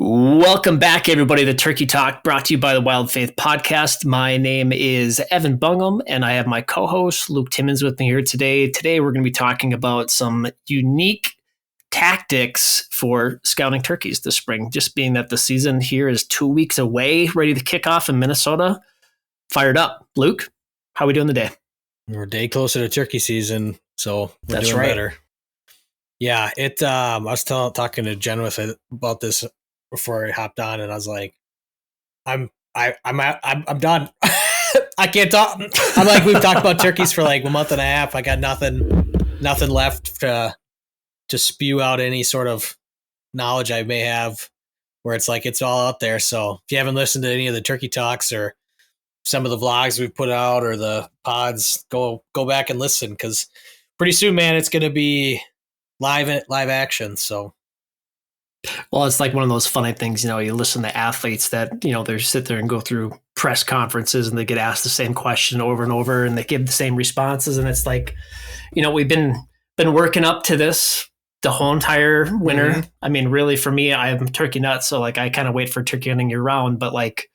Welcome back, everybody, to Turkey Talk, brought to you by the Wild Faith Podcast. My name is Evan Bungham, and I have my co-host, Luke Timmons, with me here today. Today, we're going to be talking about some unique tactics for scouting turkeys this spring, just being that the season here is 2 weeks away, ready to kick off in Minnesota. Fired up. Luke, how are we doing today? We're a day closer to turkey season, so we're That's doing right. better. Yeah, I was talking to Jen about this before I hopped on, and I was like, I'm done. I can't talk. I'm like, we've talked about turkeys for like a month and a half. I got nothing left to spew out any sort of knowledge I may have, where it's like it's all out there. So if you haven't listened to any of the turkey talks or some of the vlogs we've put out or the pods, go back and listen, because pretty soon, man, it's going to be live action. So. Well, it's like one of those funny things, you listen to athletes that, they sit there and go through press conferences and they get asked the same question over and over and they give the same responses. And it's like, we've been working up to this the whole entire winter. Mm-hmm. I mean, really, for me, I'm turkey nuts. So like, I kind of wait for turkey hunting year round, but like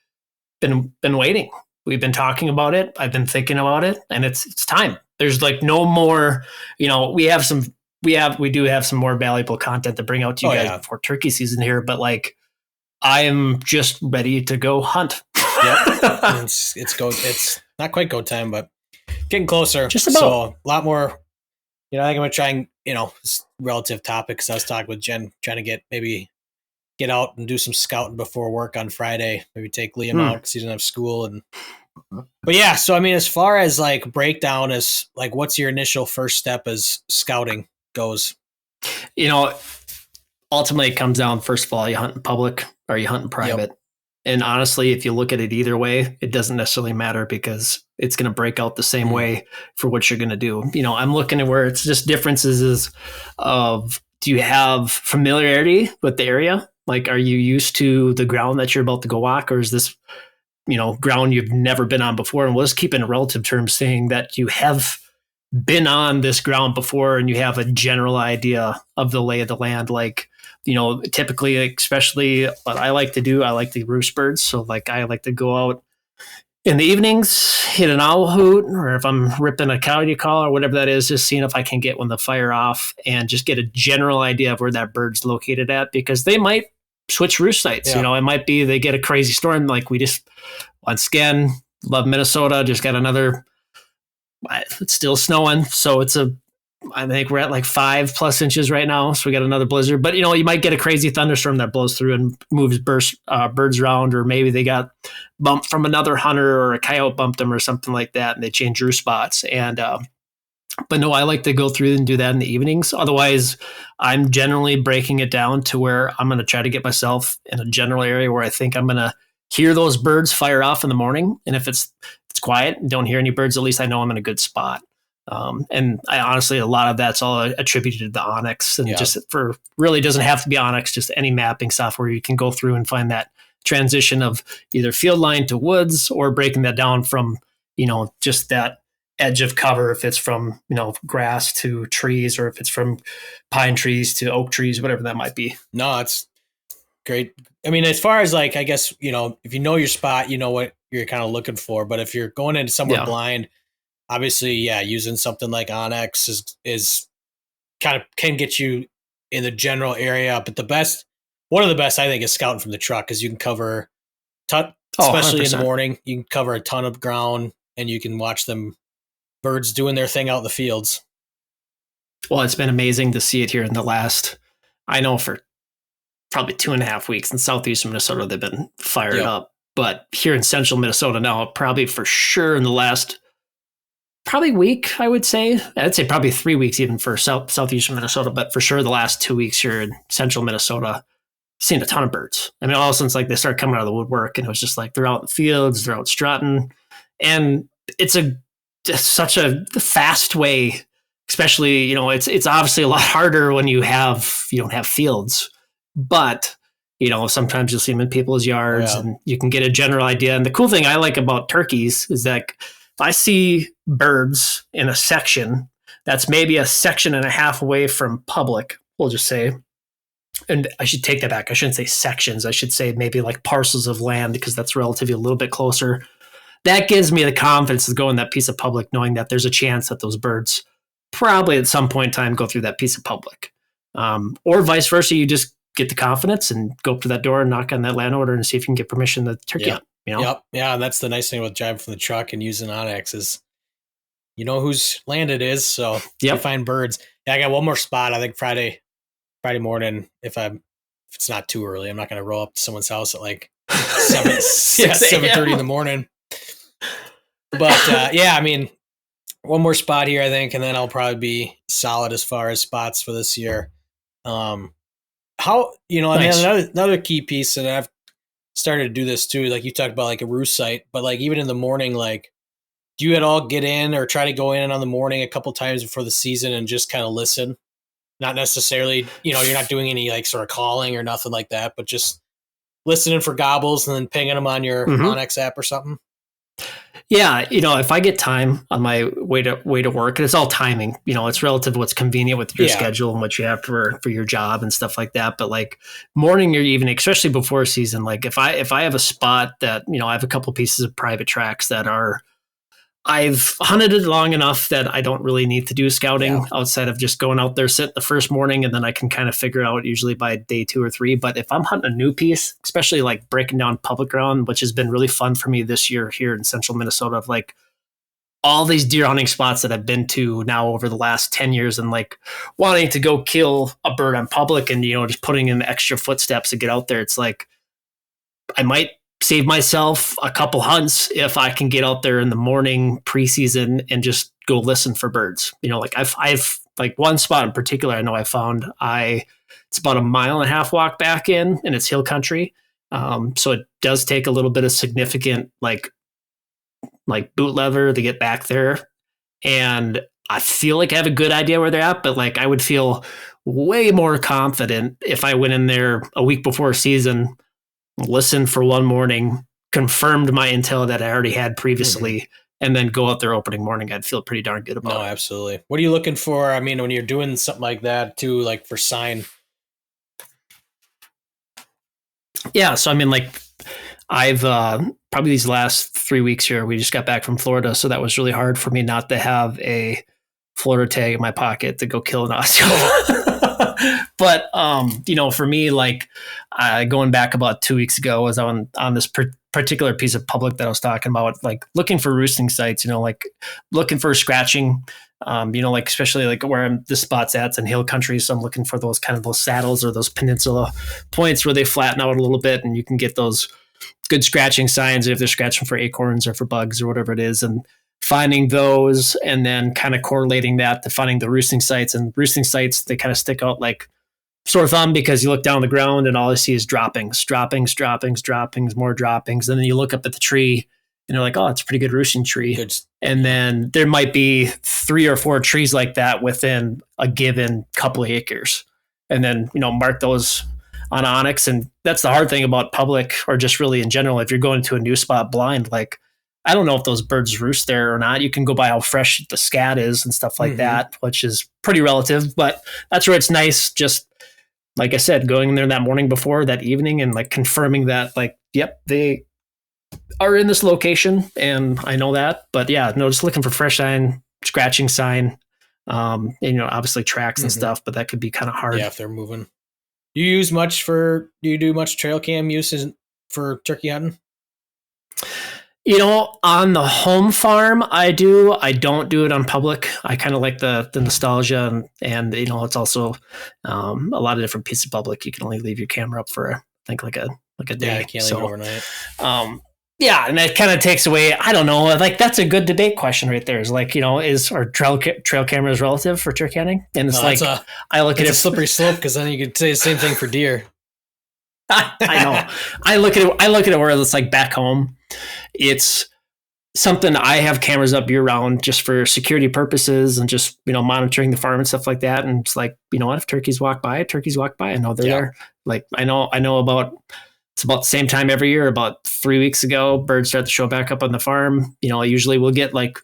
been waiting. We've been talking about it. I've been thinking about it, and it's time. There's like no more, we do have some more valuable content to bring out to you guys before turkey season here, but like I am just ready to go hunt. Yep. It's not quite go time, but getting closer. Just about. So a lot more, I think I'm going to try and, it's relative topic, because I was talking with Jen, trying to get out and do some scouting before work on Friday, maybe take Liam out because he doesn't have school. But yeah, so I mean, as far as like breakdown is like, what's your initial first step as scouting goes? Ultimately it comes down, first of all, you hunt in public or you hunt in private. Yep. And honestly, if you look at it either way, it doesn't necessarily matter, because it's going to break out the same way for what you're going to do. I'm looking at where it's just differences of, do you have familiarity with the area? Like, are you used to the ground that you're about to go walk, or is this, ground you've never been on before? And we'll just keep in relative terms saying that you have been on this ground before and you have a general idea of the lay of the land. Like, typically, especially what I like to do, I like to roost birds. So like, I like to go out in the evenings, hit an owl hoot, or if I'm ripping a coyote call or whatever that is, just seeing if I can get one to fire off and just get a general idea of where that bird's located at, because they might switch roost sites. It might be they get a crazy storm. Like we just, once again, love Minnesota, just got another, it's still snowing. So I think we're at like 5+ inches right now. So we got another blizzard, but you might get a crazy thunderstorm that blows through and moves birds around, or maybe they got bumped from another hunter or a coyote bumped them or something like that, and they change roost spots. And, but no, I like to go through and do that in the evenings. Otherwise, I'm generally breaking it down to where I'm going to try to get myself in a general area where I think I'm going to hear those birds fire off in the morning. And if it's quiet and don't hear any birds, at least I know I'm in a good spot. And I honestly, a lot of that's all attributed to the Onyx, and just for really doesn't have to be Onyx, just any mapping software you can go through and find that transition of either field line to woods, or breaking that down from, just that edge of cover, if it's from, grass to trees, or if it's from pine trees to oak trees, whatever that might be. No, it's great. I mean, as far as like, I guess, if you know your spot, you know what you're kind of looking for. But if you're going into somewhere blind, obviously, using something like Onyx is kind of can get you in the general area. But one of the best, I think, is scouting from the truck, because you can cover, especially in the morning, you can cover a ton of ground, and you can watch birds doing their thing out in the fields. Well, it's been amazing to see it here in the last, I know for probably 2.5 weeks in southeastern Minnesota, they've been fired up. But here in central Minnesota now, probably for sure in the last week, I would say. I'd say probably 3 weeks even for southeastern Minnesota, but for sure the last 2 weeks here in central Minnesota, seen a ton of birds. I mean, all of a sudden, it's like they start coming out of the woodwork, and it was just like they're out in the fields, they're out strutting. And it's such a fast way, especially, it's obviously a lot harder when you don't have fields, but sometimes you'll see them in people's yards and you can get a general idea. And the cool thing I like about turkeys is that if I see birds in a section that's maybe a section and a half away from public, we'll just say, and I should take that back. I shouldn't say sections. I should say maybe like parcels of land, because that's relatively a little bit closer. That gives me the confidence to go in that piece of public, knowing that there's a chance that those birds probably at some point in time go through that piece of public. Or vice versa, you just get the confidence and go up to that door and knock on that landowner and see if you can get permission to turkey hunt. You know? Yep. Yeah, and that's the nice thing about driving from the truck and using Onyx is you know whose land it is, so you find birds. Yeah, I got one more spot. I think Friday morning. If it's not too early, I'm not going to roll up to someone's house at like 7:30 in the morning. But yeah, I mean, one more spot here, I think, and then I'll probably be solid as far as spots for this year. How nice. I mean, another key piece, and I've started to do this too. Like you talked about, like a roost site, but like even in the morning, like do you at all get in or try to go in on the morning a couple times before the season and just kind of listen? Not necessarily, you're not doing any like sort of calling or nothing like that, but just listening for gobbles and then pinging them on your Onyx app or something. Yeah, if I get time on my way to work, and it's all timing, it's relative to what's convenient with your schedule and what you have for your job and stuff like that. But like morning or evening, especially before season, like if I have a spot that, I have a couple pieces of private tracks that I've hunted it long enough that I don't really need to do scouting outside of just going out there, sit the first morning, and then I can kind of figure it out usually by day 2 or 3. But if I'm hunting a new piece, especially like breaking down public ground, which has been really fun for me this year here in central Minnesota, of like all these deer hunting spots that I've been to now over the last 10 years and like wanting to go kill a bird on public and, just putting in the extra footsteps to get out there. It's like, I might save myself a couple hunts if I can get out there in the morning preseason and just go listen for birds. Like I've like one spot in particular I know I found. It's about a 1.5 mile walk back and it's hill country. So it does take a little bit of significant like boot leather to get back there. And I feel like I have a good idea where they're at, but like I would feel way more confident if I went in there a week before season, listened for one morning, confirmed my intel that I already had previously, and then go out there opening morning. I'd feel pretty darn good about it. No, absolutely. What are you looking for? I mean, when you're doing something like that too, like for sign. Yeah. So, I mean, like I've probably these last 3 weeks here, we just got back from Florida. So that was really hard for me not to have a Florida tag in my pocket to go kill an Osceola. But, for me, like going back about 2 weeks ago, I was on this particular piece of public that I was talking about, like looking for roosting sites, like looking for scratching, like especially like where this spot's at, it's in hill country. So I'm looking for those kind of those saddles or those peninsula points where they flatten out a little bit and you can get those good scratching signs if they're scratching for acorns or for bugs or whatever it is. And finding those and then kind of correlating that to finding the roosting sites. And roosting sites, they kind of stick out like sore thumb because you look down the ground and all you see is droppings, more droppings. And then you look up at the tree and you're like, oh, it's a pretty good roosting tree. Good. And then there might be 3 or 4 trees like that within a given couple of acres. And then, mark those on Onyx. And that's the hard thing about public or just really in general. If you're going to a new spot blind, like, I don't know if those birds roost there or not. You can go by how fresh the scat is and stuff like that, which is pretty relative. But that's where it's nice, just like I said, going in there that morning before, that evening, and like confirming that, like, yep, they are in this location, and I know that. But yeah, no, just looking for fresh sign, scratching sign, and obviously tracks and stuff. But that could be kind of hard. Yeah, if they're moving. Do you do much trail cam use for turkey hunting? On the home farm, I do. I don't do it on public. I kind of like the nostalgia, and it's also a lot of different pieces of public. You can only leave your camera up for I think like a day. Yeah, I can't leave it overnight. Yeah, and that kind of takes away. I don't know. Like that's a good debate question right there. Is like are trail cameras relative for turkey hunting? And it's I look at it a slippery slope because then you could say the same thing for deer. I know. I look at it where it's like back home. It's something I have cameras up year round just for security purposes and just, monitoring the farm and stuff like that. And it's like, what if turkeys walk by? I know they're there. Like, I know it's about the same time every year. About 3 weeks ago, birds start to show back up on the farm. I usually will get like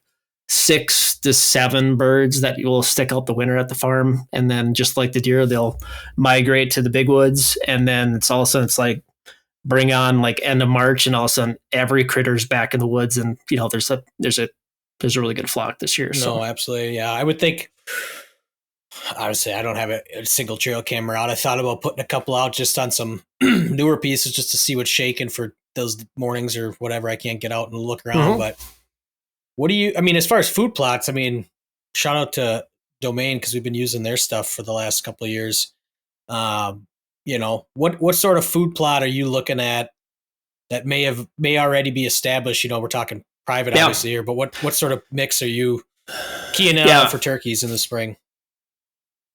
6 to 7 birds that will stick out the winter at the farm. And then just like the deer, they'll migrate to the big woods. And then it's all of a sudden, it's like bring on like end of March, and all of a sudden every critter's back in the woods. And, you know, there's a really good flock this year. So. No, absolutely. Yeah. I would think, honestly, I don't have a single trail camera out. I thought about putting a couple out just on some newer pieces just to see what's shaking for those mornings or whatever. I can't get out and look around, but what do you, I mean, as far as food plots, I mean, shout out to Domain because we've been using their stuff for the last couple of years. You know, what sort of food plot are you looking at that may already be established? You know, we're talking private obviously here, but what sort of mix are you keying out for turkeys in the spring?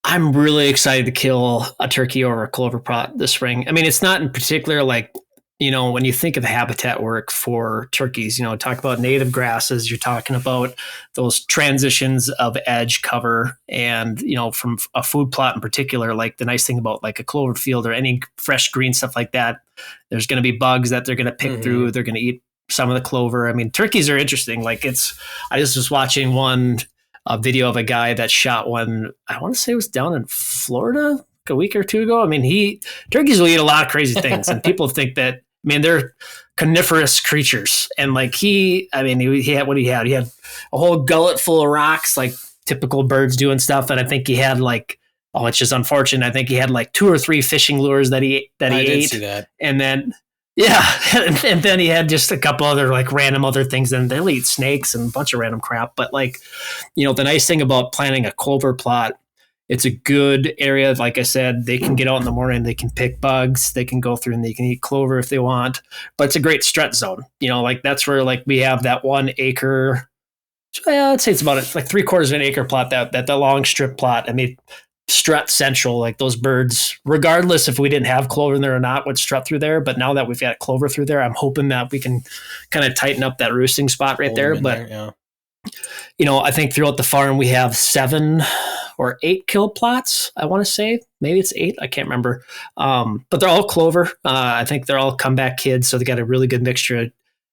I'm really excited to kill a turkey over a clover plot this spring. I mean, it's not in particular like, you know, when you think of habitat work for turkeys, you know, talk about native grasses, you're talking about those transitions of edge cover, and, you know, from a food plot in particular, like the nice thing about like a clover field or any fresh green stuff like that, there's going to be bugs that they're going to pick through. They're going to eat some of the clover. I mean, turkeys are interesting. Like I just was watching a video of a guy that shot one, I want to say it was down in Florida a week or two ago. I mean, turkeys will eat a lot of crazy things, and people think that, I mean, they're coniferous creatures. And like he had what he had. He had a whole gullet full of rocks, like typical birds doing stuff. And I think he had like, it's just unfortunate. I think he had like 2 or 3 fishing lures that he ate. Did see that. And then, and then he had just a couple other like random other things. And they'll eat snakes and a bunch of random crap. But like, you know, the nice thing about planting a clover plot, it's a good area. Like I said, they can get out in the morning, they can pick bugs, they can go through and they can eat clover if they want, but it's a great strut zone. You know, like that's where like we have that 1 acre, I'd say it's about like 3/4 of an acre plot, that the long strip plot. I mean, strut central, like those birds, regardless if we didn't have clover in there or not, would strut through there. But now that we've got clover through there, I'm hoping that we can kind of tighten up that roosting spot right there. But, you know, I think throughout the farm, we have 7 or 8 kill plots, I want to say. Maybe it's 8. I can't remember. But they're all clover. I think they're all comeback kids. So they got a really good mixture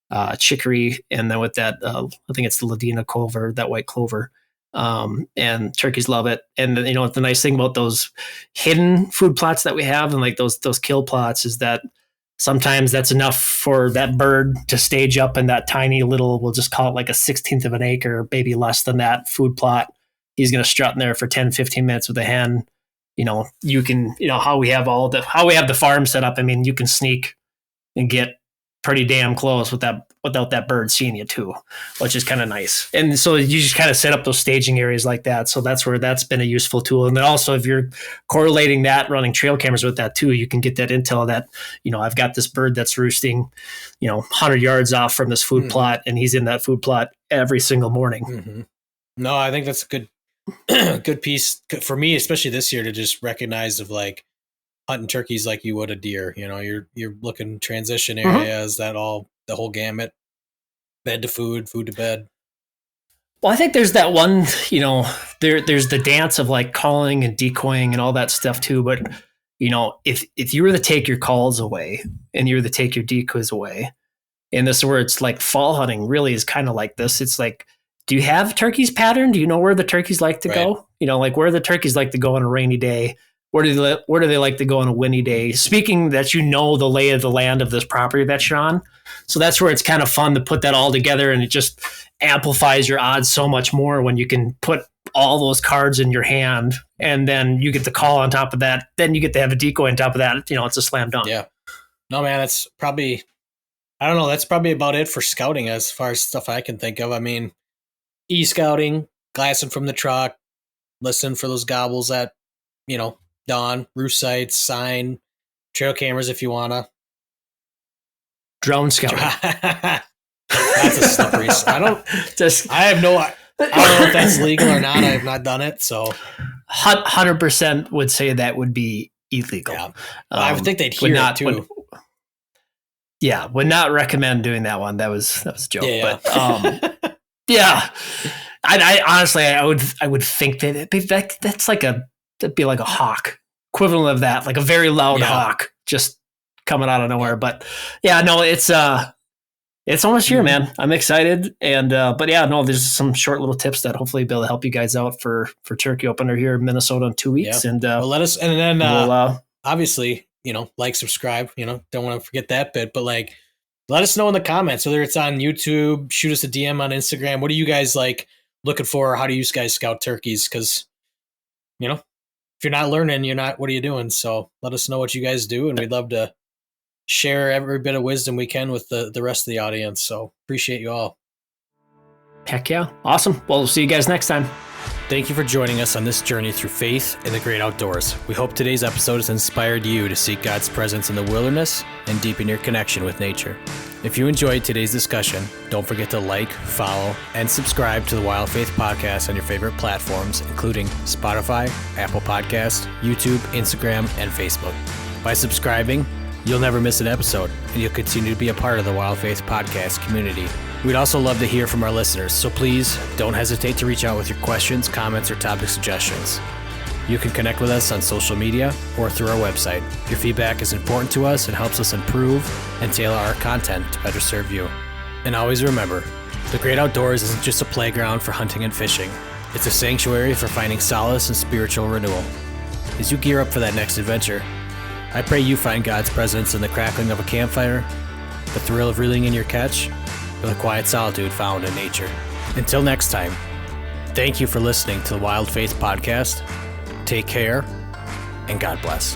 of chicory. And then with that, I think it's the Ladina clover, that white clover. And turkeys love it. And, you know, the nice thing about those hidden food plots that we have and like those kill plots is that sometimes that's enough for that bird to stage up in that tiny little, we'll just call it like a 1/16 of an acre, maybe less than that food plot. He's going to strut in there for 10, 15 minutes with a hen. You know, you can, you know, how we have the farm set up. I mean, you can sneak and get pretty damn close without that bird seeing you too, which is kind of nice. And so you just kind of set up those staging areas like that. So that's where that's been a useful tool. And then also if you're correlating that, running trail cameras with that too, you can get that intel that, you know, I've got this bird that's roosting, you know, 100 yards off from this food plot, and he's in that food plot every single morning. No, I think that's a good piece for me, especially this year, to just recognize of like hunting turkeys like you would a deer. You know, you're looking transition areas, the whole gamut, bed to food to bed. Well, I think there's that one, you know, there's the dance of like calling and decoying and all that stuff too. But, you know, if you were to take your calls away and you were to take your decoys away, and this is where it's like fall hunting really is kind of like this. It's like, do you have turkeys patterned? Do you know where the turkeys like to go? You know, like where the turkeys like to go on a rainy day? Where do they like to go on a windy day? Speaking that, you know, the lay of the land of this property that you're on. So that's where it's kind of fun to put that all together, and it just amplifies your odds so much more when you can put all those cards in your hand, and then you get the call on top of that. Then you get to have a decoy on top of that. You know, it's a slam dunk. Yeah. No, man, that's probably, I don't know. That's probably about it for scouting as far as stuff I can think of. I mean, e-scouting, glassing from the truck, listen for those gobbles at, you know, dawn, roost sites, sign, trail cameras if you wanna. Drone scouting. That's a slippery. I have no. I don't know if that's legal or not. I have not done it, so 100% would say that would be illegal. Yeah. I would think they'd hear it too. Would not recommend doing that one. That was a joke. Yeah. But yeah, I honestly, I would think that that's like that'd be like a hawk, equivalent of that, like a very loud hawk just coming out of nowhere. But yeah, no, it's It's almost here, man. I'm excited. And, but yeah, no, there's some short little tips that hopefully be able to help you guys out for turkey opener here in Minnesota in 2 weeks. Yeah. And, well, let us, and then, obviously, like, subscribe, don't want to forget that bit, but like, let us know in the comments, whether it's on YouTube, shoot us a DM on Instagram. What are you guys like looking for? How do you guys scout turkeys? Cause if you're not learning, what are you doing? So let us know what you guys do. And we'd love to share every bit of wisdom we can with the rest of the audience. So appreciate you all. Heck yeah. Awesome. Well, we'll see you guys next time. Thank you for joining us on this journey through faith in the great outdoors. We hope today's episode has inspired you to seek God's presence in the wilderness and deepen your connection with nature. If you enjoyed today's discussion, don't forget to like, follow, and subscribe to the Wild Faith Podcast on your favorite platforms, including Spotify, Apple Podcasts, YouTube, Instagram, and Facebook. By subscribing, you'll never miss an episode, and you'll continue to be a part of the Wild Faith Podcast community. We'd also love to hear from our listeners, so please don't hesitate to reach out with your questions, comments, or topic suggestions. You can connect with us on social media or through our website. Your feedback is important to us and helps us improve and tailor our content to better serve you. And always remember, the great outdoors isn't just a playground for hunting and fishing. It's a sanctuary for finding solace and spiritual renewal. As you gear up for that next adventure, I pray you find God's presence in the crackling of a campfire, the thrill of reeling in your catch, or the quiet solitude found in nature. Until next time, thank you for listening to the Wild Faith Podcast. Take care, and God bless.